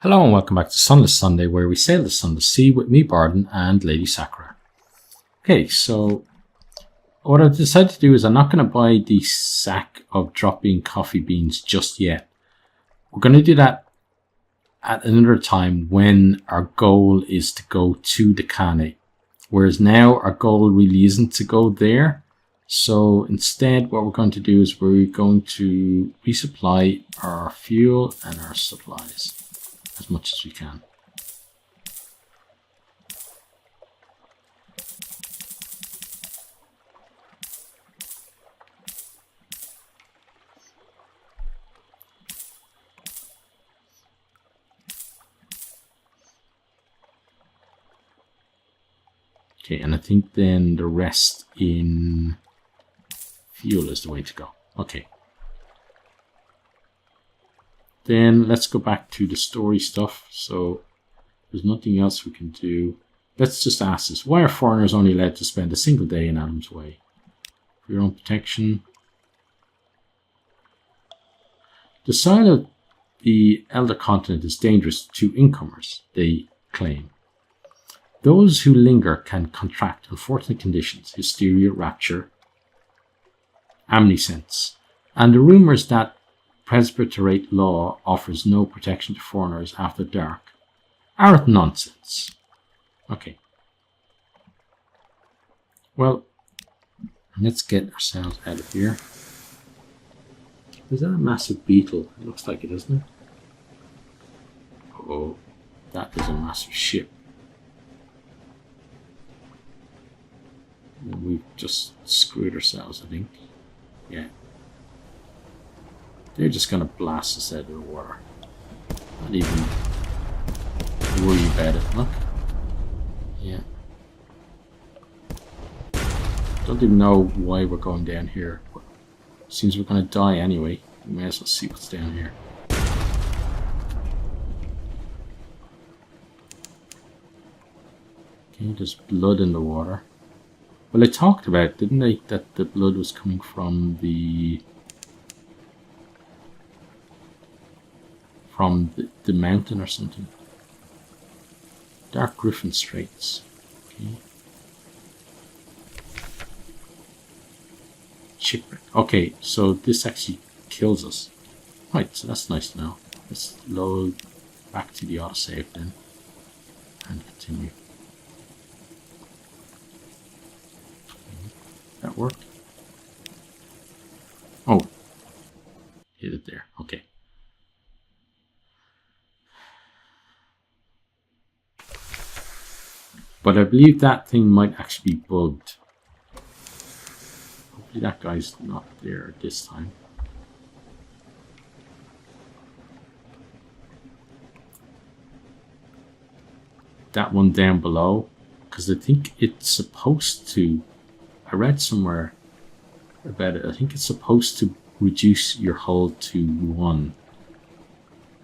Hello and welcome back to Sunless Sunday, where we sail the Sunless Sea with me, Bardon, and Lady Sakura. Okay, so what I've decided to do is I'm not going to buy the sack of drop-in coffee beans just yet. We're going to do that at another time when our goal is to go to the Cane. Whereas now our goal really isn't to go there. So instead what we're going to do is we're going to resupply our fuel and our supplies as much as we can. Okay, and I think then the rest in fuel is the way to go. Okay. Then let's go back to the story stuff. So there's nothing else we can do. Let's just ask this. Why are foreigners only allowed to spend a single day in Adam's Way? For your own protection. The soil of the Elder Continent is dangerous to incomers, they claim. Those who linger can contract unfortunate conditions, hysteria, rapture, amnescence, and the rumours that Presbyterate law offers no protection to foreigners after dark aren't nonsense. Okay. Well, let's get ourselves out of here. Is that a massive beetle? It looks like it, doesn't it? Oh, that is a massive ship. And we've just screwed ourselves, I think. Yeah. They're just going to blast us out of the water. Not even worry about it. Look. Yeah. Don't even know why we're going down here. But seems we're going to die anyway. We may as well see what's down here. Okay, there's blood in the water. Well, they talked about, didn't they, that the blood was coming from the mountain or something. Dark Griffin Straits. Okay. Shipwreck. Okay, so this actually kills us. Right, so that's nice to know. Let's load back to the autosave then. And continue. That worked? Oh. Hit it there. Okay. But I believe that thing might actually be bugged. Hopefully that guy's not there this time. That one down below, because I think it's supposed to, I read somewhere about it, I think it's supposed to reduce your hull to 1.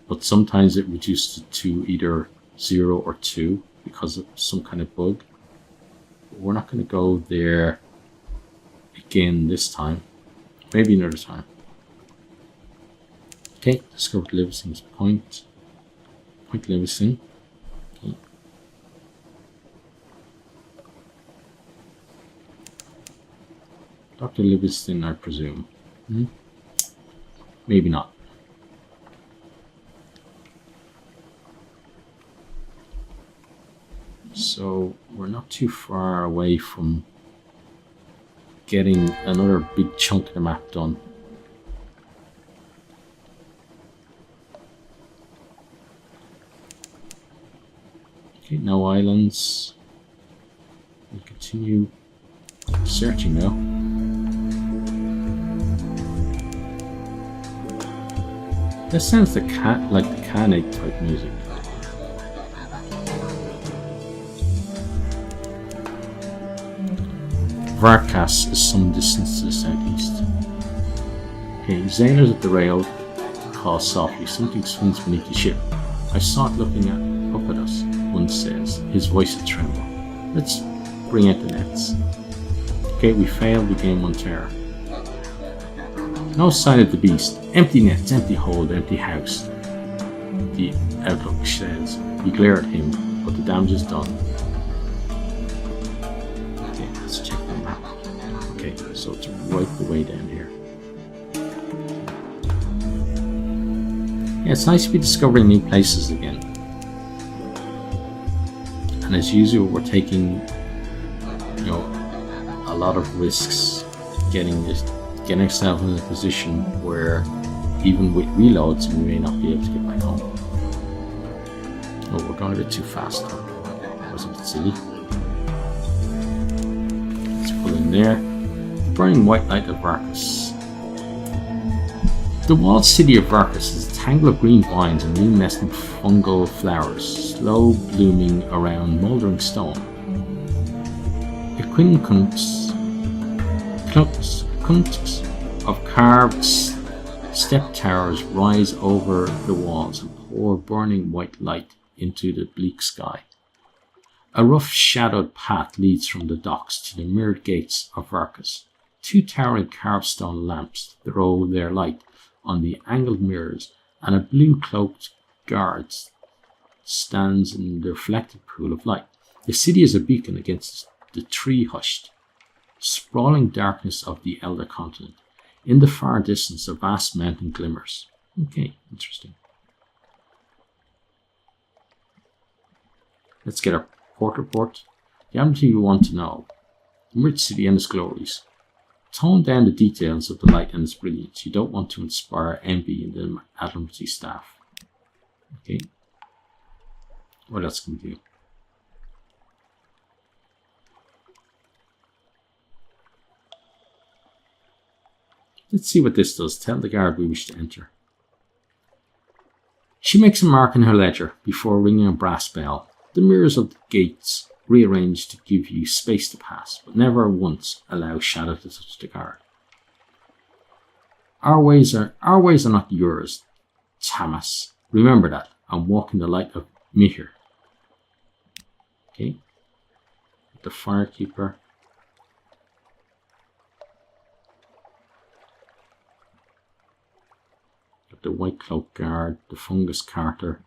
But sometimes it reduces it to either 0 or 2. Because of some kind of bug. But we're not going to go there again this time. Maybe another time. Okay, let's go to Livingston's Point. Point Livingston. Okay. Dr. Livingston, I presume. Maybe not. So we're not too far away from getting another big chunk of the map done. Okay, no islands. We'll continue searching now. This sounds like the Cane type music. Varkas is some distance to the southeast. Okay, sailors at the rail call softly. Something swings beneath the ship. I saw it looking up at us, one says, his voice a tremble. Let's bring out the nets. Okay, we failed, we gain 1 terror. No sign of the beast. Empty nets, empty hold, empty house. the outlook says. You glare at him, but the damage is done. Okay, let's check the map. Okay, so it's right the way down here. Yeah, it's nice to be discovering new places again. And as usual, we're taking, you know, a lot of risks getting ourselves in a position where even with reloads we may not be able to get back home. Oh, we're going a bit too fast. That was a bit silly. Let's pull in there. The burning white light of Varkas. The walled city of Varkas is a tangle of green vines and new nesting fungal flowers, slow blooming around mouldering stone. A quincunx of carved step towers rise over the walls and pour burning white light into the bleak sky. A rough shadowed path leads from the docks to the mirrored gates of Varkas. Two towering carved stone lamps throw their light on the angled mirrors, and a blue-cloaked guard stands in the reflected pool of light. The city is a beacon against the tree-hushed, sprawling darkness of the Elder Continent. In the far distance, a vast mountain glimmers. Okay, interesting. Let's get our port report. The only thing you want to know: the rich city and its glories. Tone down the details of the light and its brilliance. You don't want to inspire envy in the Admiralty staff. Okay. What else can we do? Let's see what this does. Tell the guard we wish to enter. She makes a mark in her ledger before ringing a brass bell. The mirrors of the gates rearranged to give you space to pass, but never once allow shadow to touch the guard. Our ways are not yours, Tamas. Remember that, and walk in the light of Mihir. Okay. The firekeeper. The white cloak guard, the fungus carter,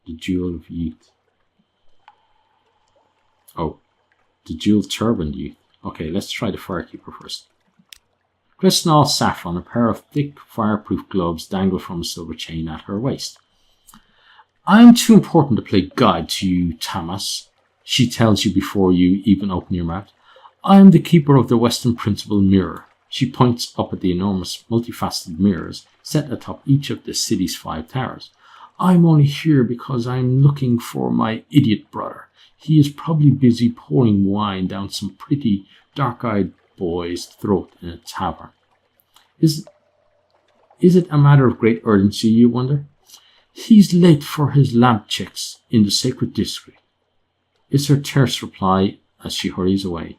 the jewel of youth. Oh, the jewel turbaned youth. Okay, let's try the firekeeper first. Dressed in all saffron, a pair of thick fireproof gloves dangle from a silver chain at her waist. I am too important to play guide to you, Tamas, she tells you before you even open your mouth. I am the keeper of the Western Principal Mirror. She points up at the enormous, multifaceted mirrors set atop each of the city's 5 towers. I'm only here because I'm looking for my idiot brother. He is probably busy pouring wine down some pretty, dark-eyed boy's throat in a tavern. Is it a matter of great urgency, you wonder? He's late for his lamp checks in the sacred district, is her terse reply as she hurries away.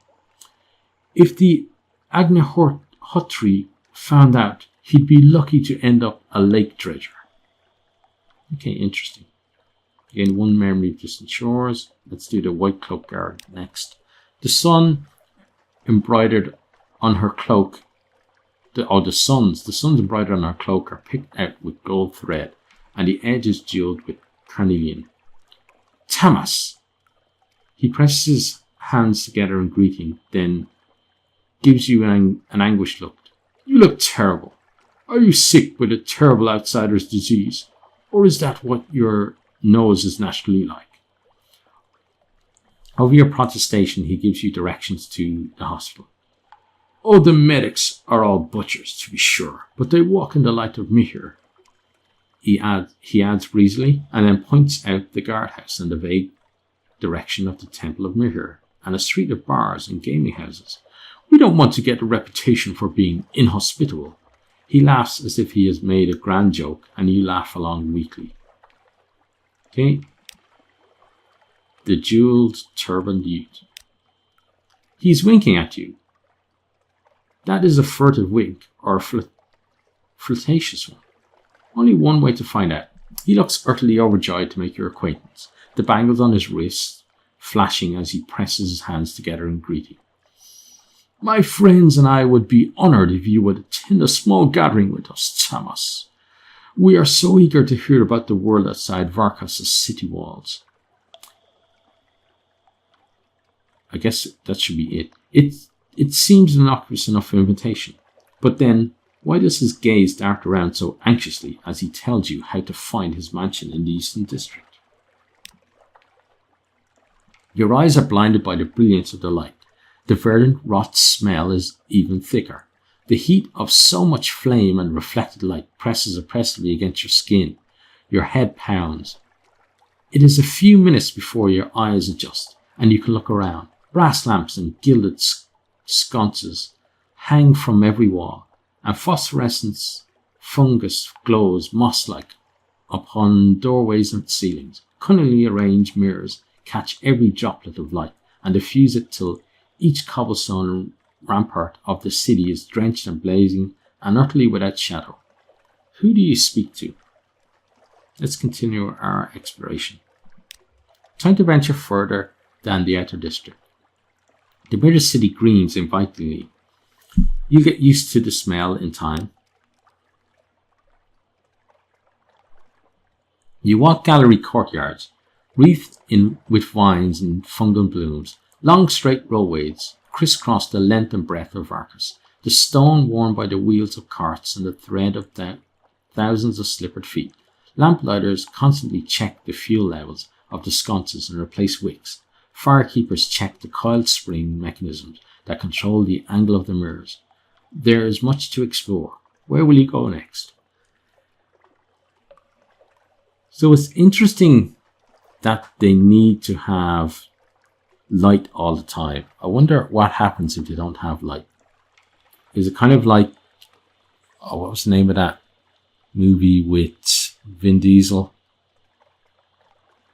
If the Agnihotri found out, he'd be lucky to end up a lake dredger. Okay, interesting. Again, one memory of distant shores. Let's do the white cloak guard next. The sun embroidered on her cloak. The suns embroidered on her cloak are picked out with gold thread, and the edge is jeweled with carnelian. Tamas! He presses his hands together in greeting, then gives you an anguished look. You look terrible. Are you sick with a terrible outsider's disease? Or is that what your nose is naturally like? Over your protestation, he gives you directions to the hospital. Oh, the medics are all butchers, to be sure, but they walk in the light of Mihir. He adds breezily, and then points out the guardhouse and the vague direction of the Temple of Mihir, and a street of bars and gaming houses. We don't want to get a reputation for being inhospitable. He laughs as if he has made a grand joke, and you laugh along weakly. Okay. The jeweled turbaned youth. He's winking at you. That is a furtive wink, or a flirtatious one. Only one way to find out. He looks utterly overjoyed to make your acquaintance, the bangles on his wrists flashing as he presses his hands together in greeting. My friends and I would be honoured if you would attend a small gathering with us, Tamas. We are so eager to hear about the world outside Varkos' city walls. I guess that should be it. It seems innocuous enough invitation. But then, why does his gaze dart around so anxiously as he tells you how to find his mansion in the Eastern District? Your eyes are blinded by the brilliance of the light. The verdant rot smell is even thicker. The heat of so much flame and reflected light presses oppressively against your skin. Your head pounds. It is a few minutes before your eyes adjust, and you can look around. Brass lamps and gilded sconces hang from every wall, and phosphorescent fungus glows moss-like upon doorways and ceilings. Cunningly arranged mirrors catch every droplet of light and diffuse it till each cobblestone rampart of the city is drenched and blazing and utterly without shadow. Who do you speak to? Let's continue our exploration. Time to venture further than the outer district. The mirror city greens invitingly. You get used to the smell in time. You walk gallery courtyards, wreathed in with vines and fungal blooms. Long straight roadways crisscross the length and breadth of Varkos. The stone worn by the wheels of carts and the thread of thousands of slippered feet. Lamplighters constantly check the fuel levels of the sconces and replace wicks. Firekeepers check the coiled spring mechanisms that control the angle of the mirrors. There is much to explore. Where will you go next? So it's interesting that they need to have light all the time. I wonder what happens if you don't have light. Is it kind of like, what was the name of that movie with Vin Diesel?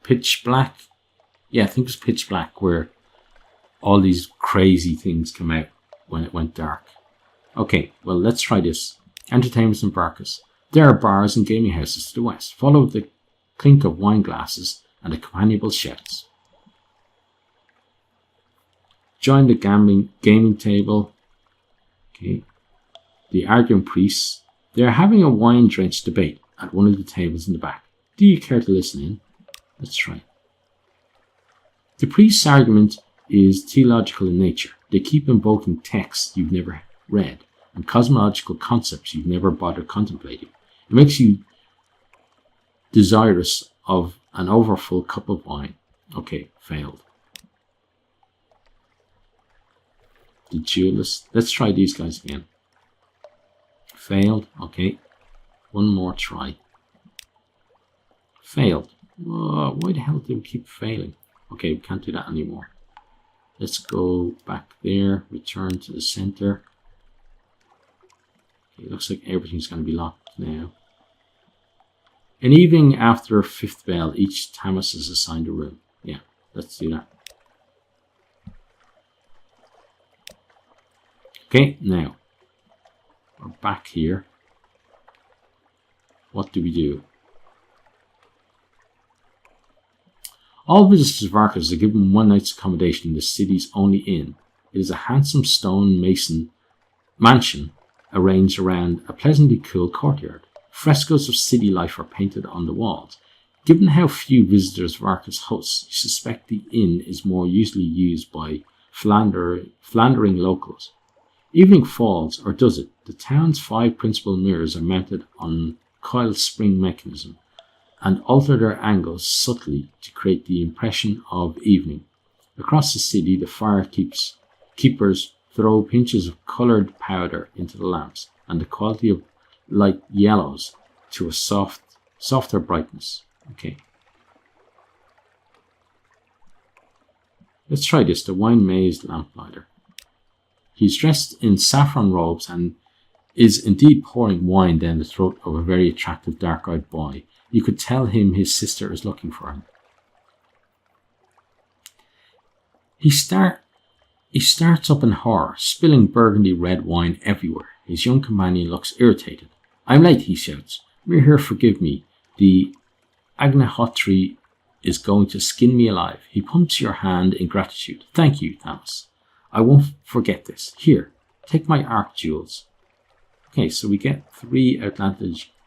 Pitch Black? Yeah, I think it was Pitch Black, where all these crazy things come out when it went dark. Okay, well, let's try this. Entertainments in Varkos. There are bars and gaming houses to the west. Follow the clink of wine glasses and the companionable shouts. Join the gaming table. Okay. The arguing priests. They are having a wine-drenched debate at one of the tables in the back. Do you care to listen in? Let's try. The priest's argument is theological in nature. They keep invoking texts you've never read and cosmological concepts you've never bothered contemplating. It makes you desirous of an overfull cup of wine. Okay, failed. The duelist. Let's try these guys again. Failed. Okay. One more try. Failed. Oh, why the hell do we keep failing? Okay, we can't do that anymore. Let's go back there. Return to the center. Okay, looks like everything's going to be locked now. An evening after fifth bell, each Tamas is assigned a room. Yeah, let's do that. Okay, now we're back here. What do we do? All visitors to Varkos are given one night's accommodation in the city's only inn. It is a handsome stone mason mansion arranged around a pleasantly cool courtyard. Frescoes of city life are painted on the walls. Given how few visitors Varkos hosts, you suspect the inn is more usually used by philandering locals. Evening falls, or does it? The town's 5 principal mirrors are mounted on coiled spring mechanism and alter their angles subtly to create the impression of evening. Across the city, the firekeepers throw pinches of coloured powder into the lamps, and the quality of light yellows to a softer brightness. Okay. Let's try this, the wine-mazed lamplighter. He's dressed in saffron robes and is indeed pouring wine down the throat of a very attractive dark-eyed boy. You could tell him his sister is looking for him. He starts up in horror, spilling burgundy red wine everywhere. His young companion looks irritated. "I'm late," he shouts. "We're here, forgive me. The Agnihotri is going to skin me alive." He pumps your hand in gratitude. "Thank you, Thomas. I won't forget this. Here, take my arc jewels." Okay, so we get 3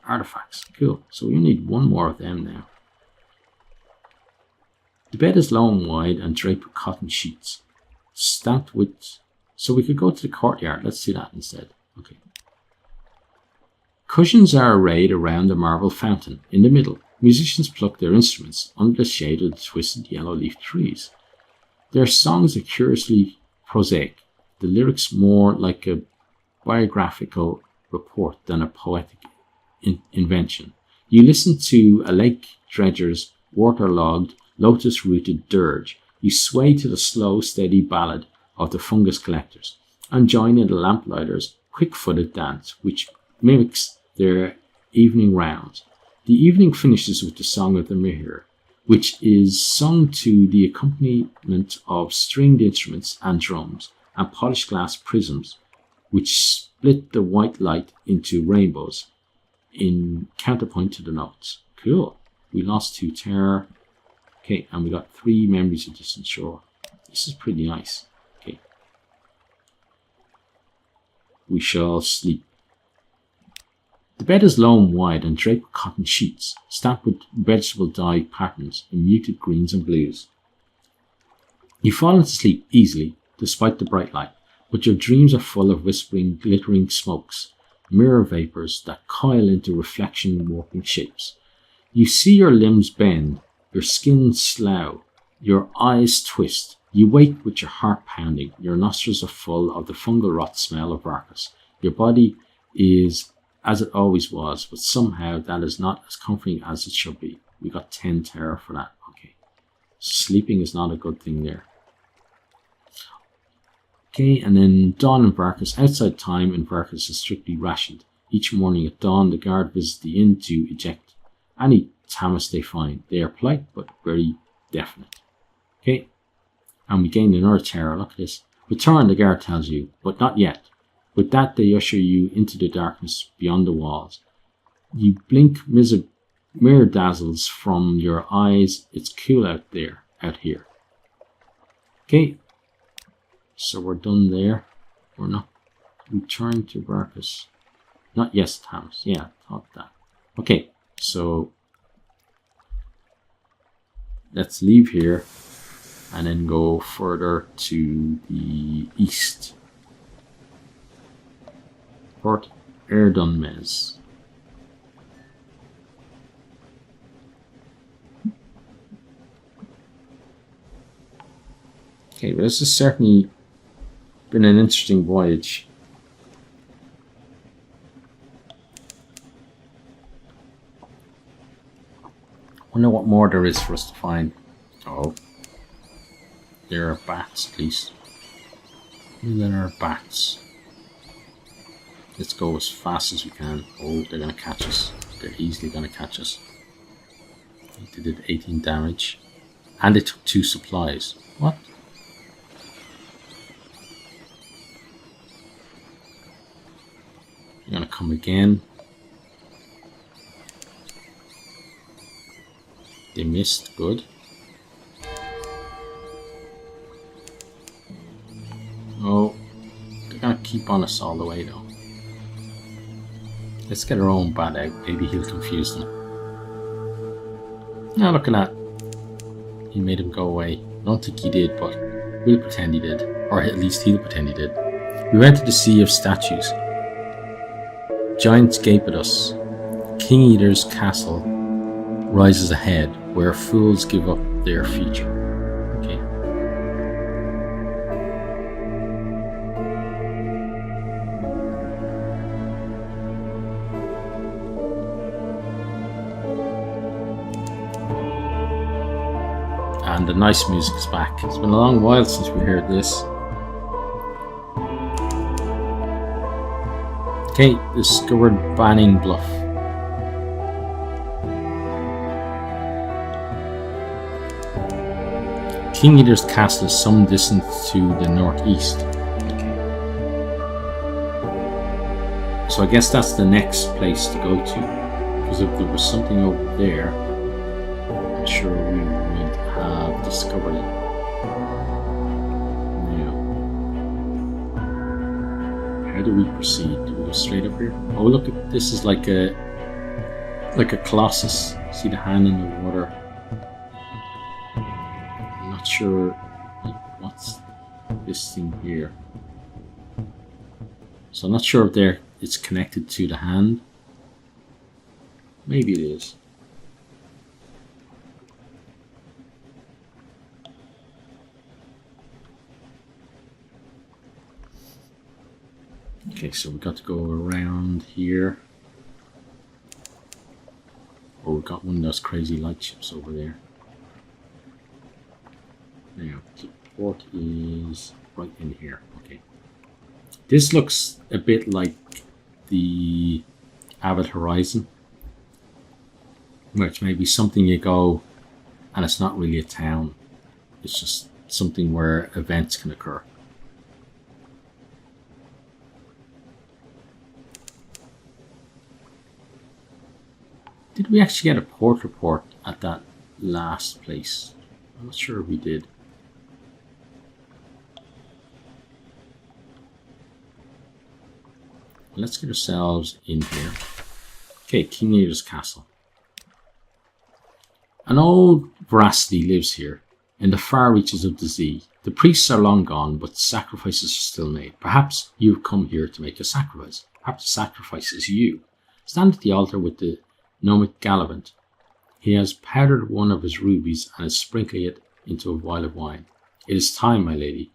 artifacts. Cool. So we only need one more of them now. The bed is low and wide and draped with cotton sheets, stamped with... So we could go to the courtyard. Let's do that instead. Okay. Cushions are arrayed around a marble fountain. In the middle, musicians pluck their instruments under the shade of the twisted yellow-leaf trees. Their songs are curiously prosaic, the lyrics more like a biographical report than a poetic invention. You listen to a lake dredger's waterlogged, lotus-rooted dirge. You sway to the slow, steady ballad of the fungus collectors and join in the lamplighters' quick-footed dance, which mimics their evening rounds. The evening finishes with the Song of the Mirror, which is sung to the accompaniment of stringed instruments and drums and polished glass prisms, which split the white light into rainbows in counterpoint to the notes. Cool. We lost 2 terror. Okay, and we got 3 memories of distant shore. This is pretty nice. Okay. We shall sleep. The bed is low and wide and draped with cotton sheets, stamped with vegetable dye patterns in muted greens and blues. You fall into sleep easily, despite the bright light, but your dreams are full of whispering, glittering smokes, mirror vapors that coil into reflection warping shapes. You see your limbs bend, your skin slough, your eyes twist. You wake with your heart pounding, your nostrils are full of the fungal rot smell of Arcus. Your body is as it always was, but somehow that is not as comforting as it should be. We got 10 terror for that. Okay. Sleeping is not a good thing there. Okay, and then dawn in Varkas. Outside time in Varkas is strictly rationed. Each morning at dawn, the guard visits the inn to eject any Tamas they find. They are polite, but very definite. Okay, and we gained another terror. Look at this. Return, the guard tells you, but not yet. With that, they usher you into the darkness beyond the walls. You blink, mirror dazzles from your eyes. It's cool out here. Okay, so we're done there. We're not. Return to Varkas. Not yes, Thomas. Yeah, thought that. Okay, so let's leave here and then go further to the east. Port Erdonmez. Okay, well, this has certainly been an interesting voyage. Wonder what more there is for us to find. Oh, there are bats, at least. There are bats. Let's go as fast as we can. Oh, they're going to catch us. They're easily going to catch us. They did 18 damage. And they took 2 supplies. What? They're going to come again. They missed. Good. Oh, they're going to keep on us all the way though. Let's get our own bat out. Maybe he'll confuse them. Now look at that. He made him go away. I don't think he did, but we'll pretend he did. Or at least he'll pretend he did. We went to the sea of statues. Giants gape at us. King Eater's castle rises ahead, where fools give up their future. Okay. And the nice music is back. It's been a long while since we heard this. Okay, discovered Banning Bluff. King Eater's castle is some distance to the northeast. Okay. So I guess that's the next place to go to. Because if there was something over there, I'm sure we would have discovered it. How do we proceed? Do we go straight up here? Oh, look, this is like a like a colossus. See the hand in the water. I'm not sure what's this thing here. So I'm not sure if it's connected to the hand. Maybe it is. Okay, so we've got to go around here. Oh, we've got one of those crazy lightships over there. Now, the port is right in here. Okay. This looks a bit like the Avid Horizon, which may be something you go and it's not really a town. It's just something where events can occur. Did we actually get a port report at that last place? I'm not sure if we did. Let's get ourselves in here. Okay, King Lear's castle. An old veracity lives here, in the far reaches of the sea. The priests are long gone, but sacrifices are still made. Perhaps you've come here to make a sacrifice. Perhaps the sacrifice is you. Stand at the altar with the gnomic Gallivant. He has powdered one of his rubies and is sprinkling it into a vial of wine. It is time, my lady.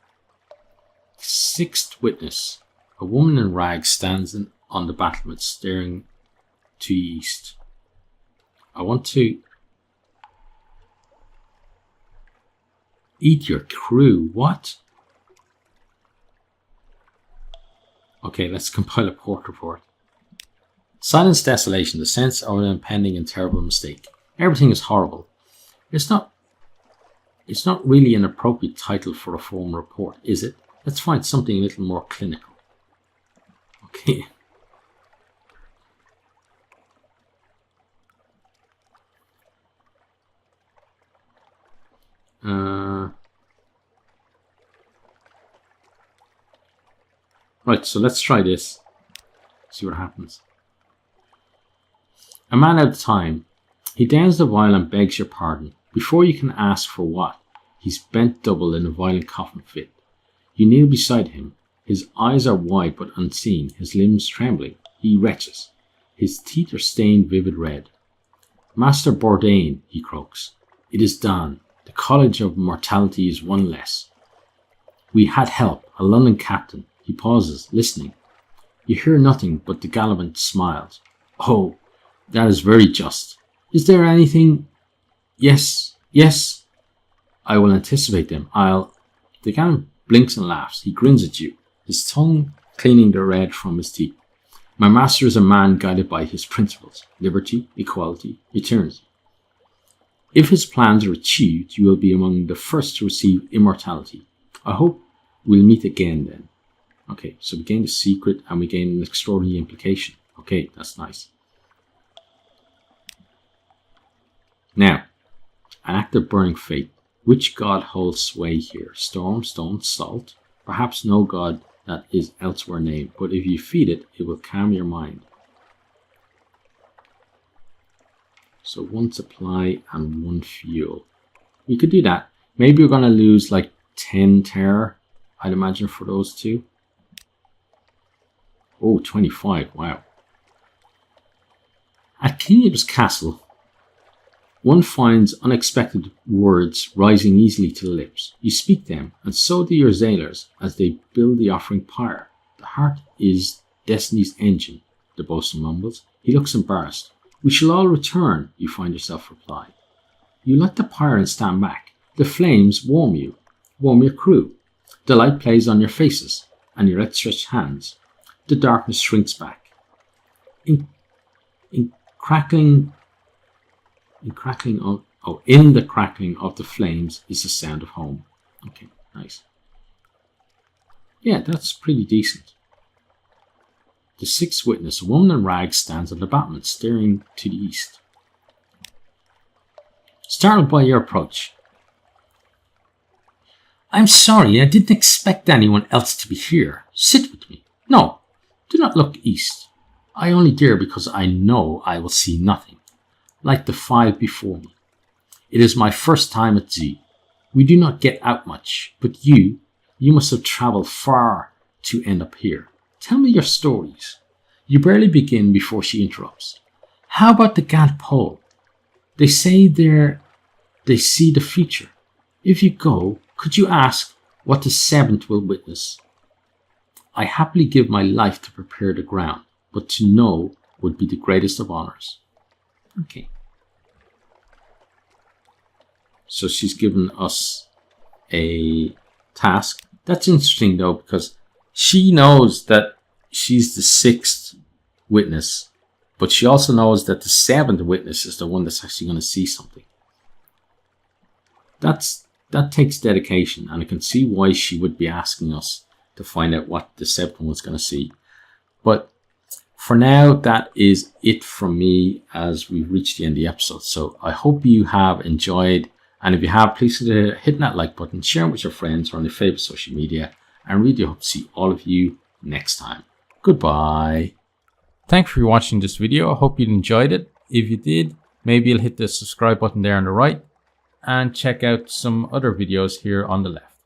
Sixth witness. A woman in rags stands on the battlement staring to the east. I want to eat your crew. What? Okay, let's compile a port report. Silence, desolation, the sense of an impending and terrible mistake. Everything is horrible. It's not really an appropriate title for a formal report, is it? Let's find something a little more clinical. Okay. Right, so let's try this. See what happens. A man out of time. He downs the vial and begs your pardon. Before you can ask for what, he's bent double in a violent coughing fit. You kneel beside him. His eyes are wide but unseen, his limbs trembling. He retches. His teeth are stained vivid red. Master Bardon, he croaks. It is done. The College of Mortality is one less. We had help, a London captain. He pauses, listening. You hear nothing, but the Gallivant smiles. Oh, that is very just. Is there anything? Yes, yes. I will anticipate them. The Gallivant blinks and laughs. He grins at you, his tongue cleaning the red from his teeth. My master is a man guided by his principles, liberty, equality, eternity. If his plans are achieved, you will be among the first to receive immortality. I hope we'll meet again then. Okay, so we gain the secret and we gain an extraordinary implication. Okay, that's nice. Now, an act of burning fate. Which god holds sway here? Storm, stone, salt? Perhaps no god that is elsewhere named, but if you feed it, it will calm your mind. So one supply and one fuel. We could do that. Maybe we're going to lose like 10 terror, I'd imagine, for those two. Oh, 25. Wow. At King Lear's castle, one finds unexpected words rising easily to the lips. You speak them, and so do your sailors as they build the offering pyre. The heart is destiny's engine, the boatswain mumbles. He looks embarrassed. We shall all return, you find yourself reply. You light the pyre and stand back. The flames warm you, warm your crew. The light plays on your faces and your outstretched hands. The darkness shrinks back. In the crackling of the flames is the sound of home. Okay, nice. Yeah, that's pretty decent. The sixth witness, a woman in rags, stands on the battlement, staring to the east. Startled by your approach. I'm sorry, I didn't expect anyone else to be here. Sit with me. No, do not look east. I only dare because I know I will see nothing. like the 5 before me. It is my first time at sea. We do not get out much, but you must have travelled far to end up here. Tell me your stories. You barely begin before she interrupts. How about the Gant Pole? They say they see the future. If you go, could you ask what the 7th will witness? I happily give my life to prepare the ground, but to know would be the greatest of honours. Okay. So she's given us a task. That's interesting though, because she knows that she's the 6th witness, but she also knows that the 7th witness is the one that's actually going to see something. That takes dedication, and I can see why she would be asking us to find out what the 7th one's going to see. But for now, that is it from me as we've reached the end of the episode. So I hope you have enjoyed. And if you have, please consider hitting that like button, sharing with your friends or on your favorite social media. And really hope to see all of you next time. Goodbye. Thanks for watching this video. I hope you enjoyed it. If you did, maybe you'll hit the subscribe button there on the right and check out some other videos here on the left.